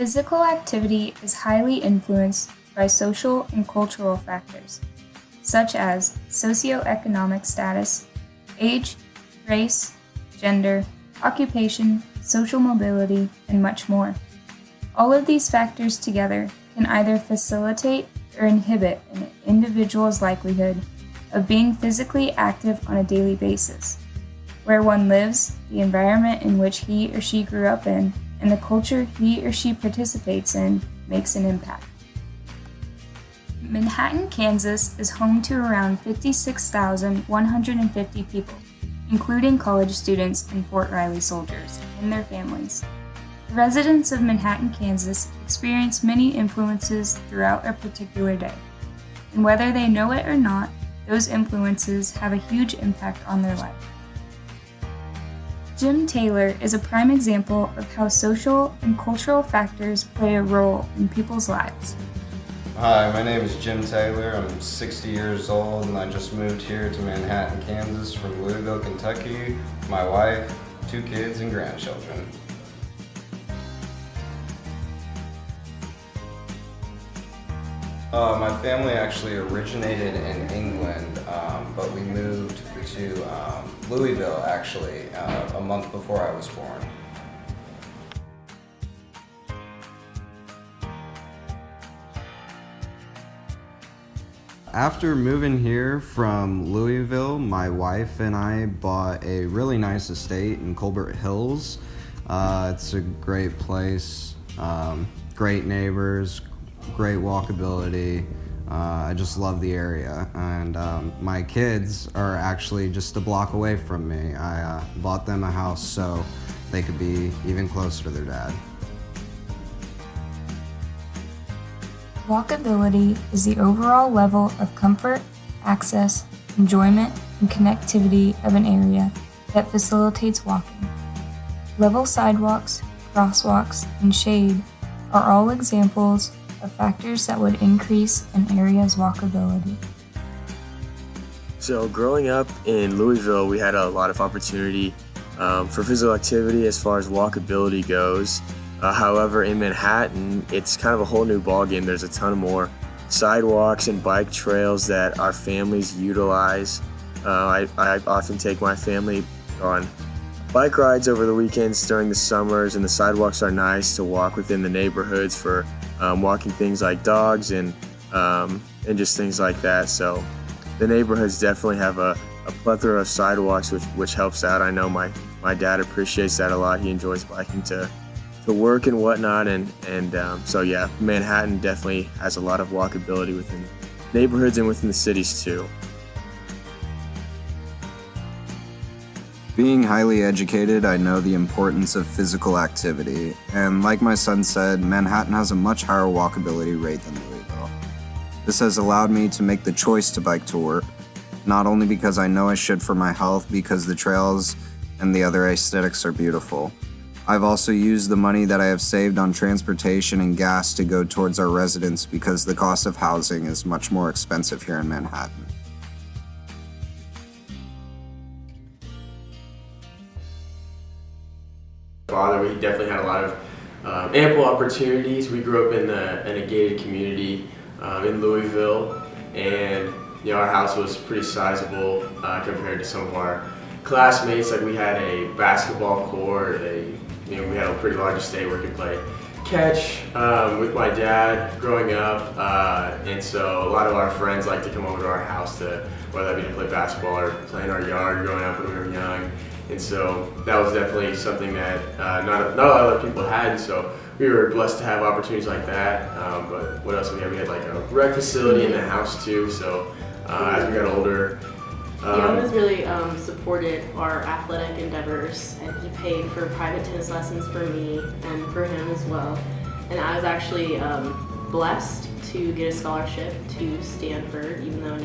Physical activity is highly influenced by social and cultural factors, such as socioeconomic status, age, race, gender, occupation, social mobility, and much more. All of these factors together can either facilitate or inhibit an individual's likelihood of being physically active on a daily basis. Where one lives, the environment in which he or she grew up in, and the culture he or she participates in makes an impact. Manhattan, Kansas is home to around 56,150 people, including college students and Fort Riley soldiers and their families. The residents of Manhattan, Kansas experience many influences throughout a particular day, and whether they know it or not, those influences have a huge impact on their life. Jim Taylor is a prime example of how social and cultural factors play a role in people's lives. Hi, my name is Jim Taylor. I'm 60 years old and I just moved here to Manhattan, Kansas from Louisville, Kentucky. My wife, 2 kids, and grandchildren. My family actually originated in England, but we moved to Louisville actually a month before I was born. After moving here from Louisville, my wife and I bought a really nice estate in Colbert Hills. It's a great place, great neighbors, great walkability. I just love the area, and my kids are actually just a block away from me. I bought them a house so they could be even closer to their dad. Walkability is the overall level of comfort, access, enjoyment, and connectivity of an area that facilitates walking. Level sidewalks, crosswalks, and shade are all examples of factors that would increase an area's walkability. So growing up in Louisville, we had a lot of opportunity for physical activity as far as walkability goes. However, in Manhattan, it's kind of a whole new ballgame. There's a ton more sidewalks and bike trails that our families utilize. I often take my family on bike rides over the weekends during the summers, and the sidewalks are nice to walk within the neighborhoods for walking things like dogs and just things like that. So the neighborhoods definitely have a plethora of sidewalks, which helps out. I know my dad appreciates that a lot. He enjoys biking to work and whatnot, and so yeah, Manhattan definitely has a lot of walkability within neighborhoods and within the cities too. Being highly educated, I know the importance of physical activity, and like my son said, Manhattan has a much higher walkability rate than Louisville. This has allowed me to make the choice to bike to work, not only because I know I should for my health, because the trails and the other aesthetics are beautiful. I've also used the money that I have saved on transportation and gas to go towards our residence because the cost of housing is much more expensive here in Manhattan. Father, we definitely had a lot of ample opportunities. We grew up in a gated community in Louisville, and our house was pretty sizable compared to some of our classmates. Like, we had a basketball court, we had a pretty large estate where we could play catch with my dad growing up, and so a lot of our friends like to come over to our house to, whether that be to play basketball or play in our yard growing up when we were young. And so that was definitely something that not a lot of other people had, and so we were blessed to have opportunities like that. But what else did we have? We had like a rec facility in the house too, so as we got older. He always really supported our athletic endeavors, and he paid for private tennis lessons for me and for him as well. And I was actually blessed to get a scholarship to Stanford, even though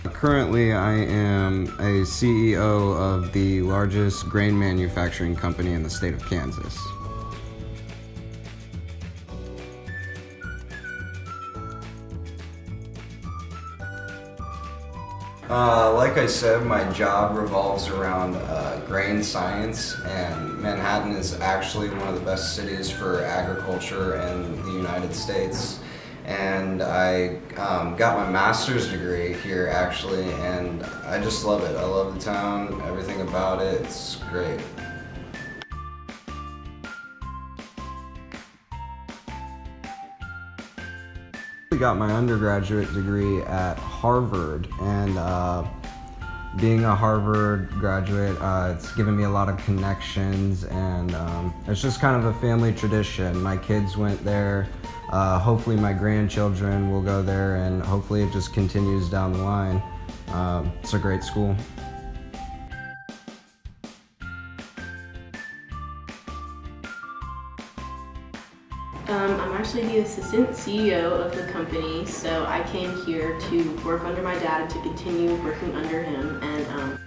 Currently, I am a CEO of the largest grain manufacturing company in the state of Kansas. Like I said, my job revolves around grain science, and Manhattan is actually one of the best cities for agriculture in the United States. And I got my master's degree here actually, and I just love it. I love the town, everything about it, it's great. I got my undergraduate degree at Harvard, and being a Harvard graduate, it's given me a lot of connections, and it's just kind of a family tradition. My kids went there, hopefully my grandchildren will go there, and hopefully it just continues down the line. It's a great school. I'm actually the assistant CEO of the company, so I came here to work under my dad and to continue working under him. And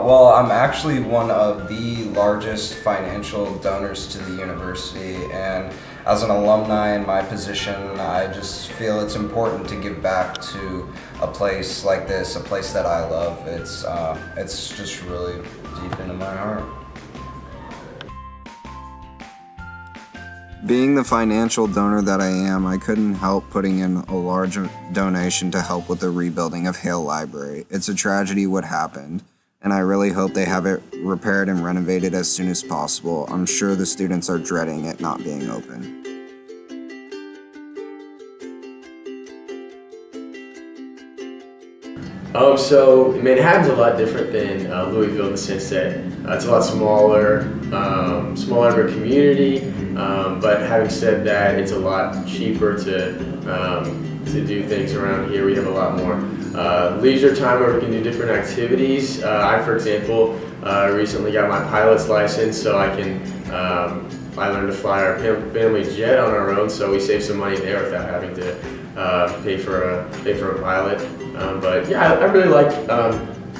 Well, I'm actually one of the largest financial donors to the university, and as an alumni in my position, I just feel it's important to give back to a place like this, a place that I love. It's just really deep into my heart. Being the financial donor that I am, I couldn't help putting in a large donation to help with the rebuilding of Hale Library. It's a tragedy what happened, and I really hope they have it repaired and renovated as soon as possible. I'm sure the students are dreading it not being open. So Manhattan's a lot different than Louisville in the sense that it's a lot smaller, smaller of a community. But having said that, it's a lot cheaper to do things around here. We have a lot more leisure time where we can do different activities. I, for example, recently got my pilot's license, so I learned to fly our family jet on our own, so we save some money there without having to pay for a pilot. But yeah, I really like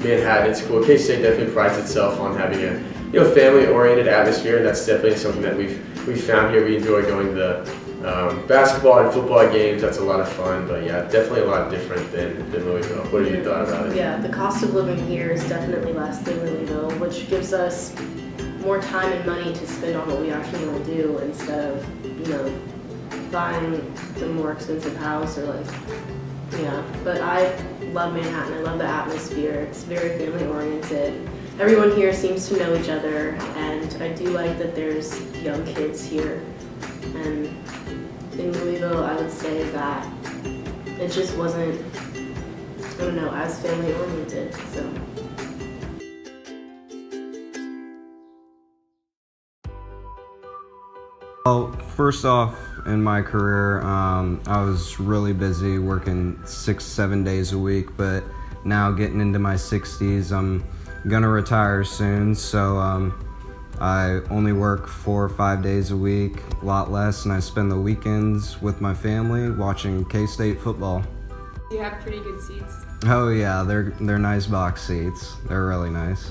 Manhattan. It's cool. K-State definitely prides itself on having a family-oriented atmosphere, and that's definitely something that we've found here. We enjoy going to the basketball and football games. That's a lot of fun. But yeah, definitely a lot different than Louisville. What have you thought about it? yeah, the cost of living here is definitely less than Louisville, which gives us more time and money to spend on what we actually want to do instead of, buying the more expensive house or but I love Manhattan. I love the atmosphere. It's very family oriented. Everyone here seems to know each other, and I do like that there's young kids here. And in Louisville, I would say that it just wasn't, as family oriented, so. Well, first off, in my career, I was really busy working 6-7 days a week, but now getting into my 60s, I'm gonna retire soon, so I only work 4 or 5 days a week, a lot less, and I spend the weekends with my family watching K-State football. You have pretty good seats. Oh yeah, they're nice box seats. They're really nice.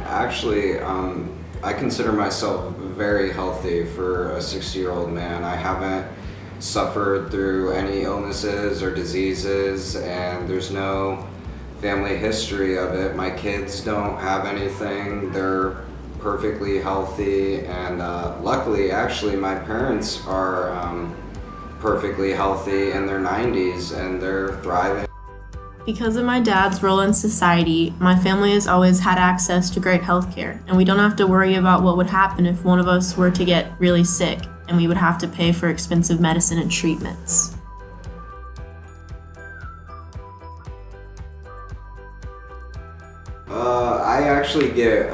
Actually, I consider myself very healthy for a 60-year-old man. I haven't suffered through any illnesses or diseases, and there's no family history of it. My kids don't have anything. They're perfectly healthy, and luckily, actually, my parents are perfectly healthy in their 90s, and they're thriving. Because of my dad's role in society, my family has always had access to great health care, and we don't have to worry about what would happen if one of us were to get really sick and we would have to pay for expensive medicine and treatments. I actually get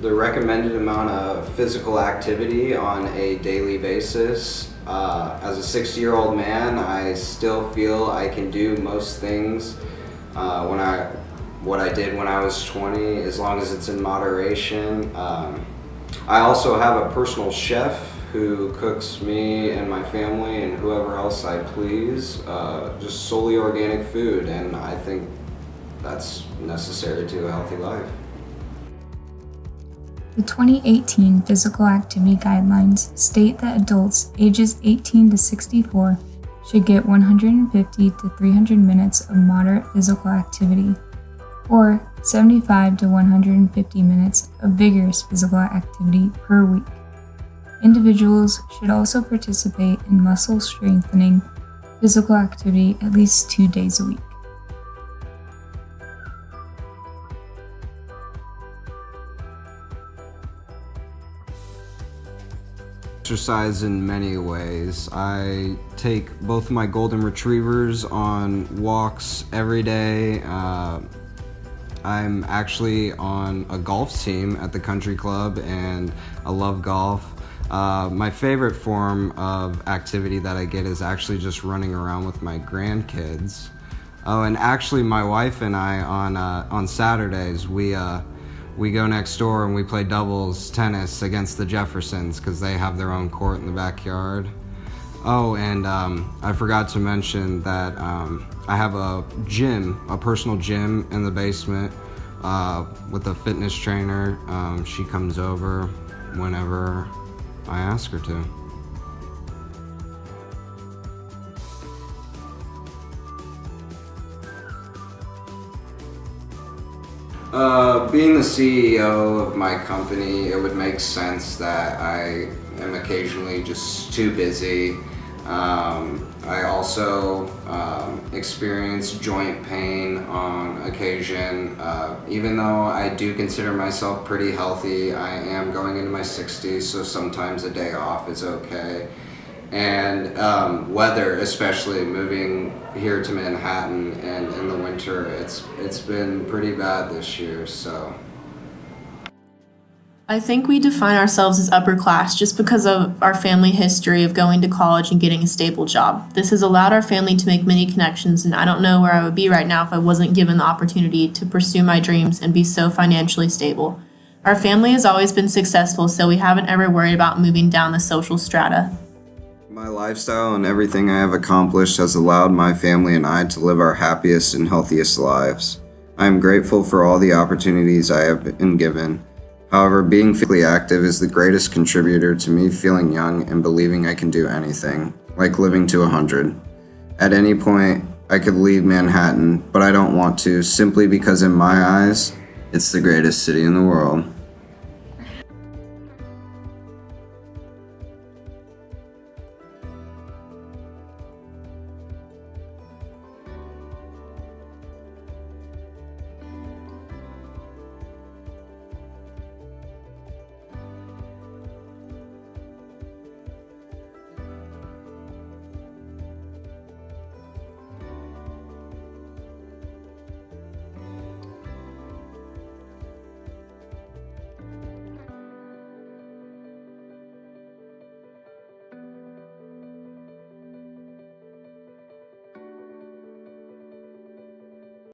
the recommended amount of physical activity on a daily basis. As a 60-year-old man, I still feel I can do most things what I did when I was 20, as long as it's in moderation. I also have a personal chef who cooks me and my family and whoever else I please, just solely organic food, and I think that's necessary to a healthy life. The 2018 Physical Activity Guidelines state that adults ages 18 to 64 should get 150 to 300 minutes of moderate physical activity, or 75 to 150 minutes of vigorous physical activity per week. Individuals should also participate in muscle strengthening physical activity at least 2 days a week. Exercise in many ways. I take both my golden retrievers on walks every day. I'm actually on a golf team at the country club, and I love golf. My favorite form of activity that I get is actually just running around with my grandkids. Oh, and actually my wife and I on Saturdays, we go next door and we play doubles tennis against the Jeffersons because they have their own court in the backyard. Oh, and I forgot to mention that I have a gym, a personal gym in the basement with a fitness trainer. She comes over whenever I ask her to. Being the CEO of my company, it would make sense that I am occasionally just too busy. I also experience joint pain on occasion. Even though I do consider myself pretty healthy, I am going into my 60s, so sometimes a day off is okay. And weather, especially moving here to Manhattan and in the winter, it's been pretty bad this year, so. I think we define ourselves as upper class just because of our family history of going to college and getting a stable job. This has allowed our family to make many connections, and I don't know where I would be right now if I wasn't given the opportunity to pursue my dreams and be so financially stable. Our family has always been successful, so we haven't ever worried about moving down the social strata. My lifestyle and everything I have accomplished has allowed my family and I to live our happiest and healthiest lives. I am grateful for all the opportunities I have been given. However, being physically active is the greatest contributor to me feeling young and believing I can do anything, like living to 100. At any point, I could leave Manhattan, but I don't want to, simply because in my eyes, it's the greatest city in the world.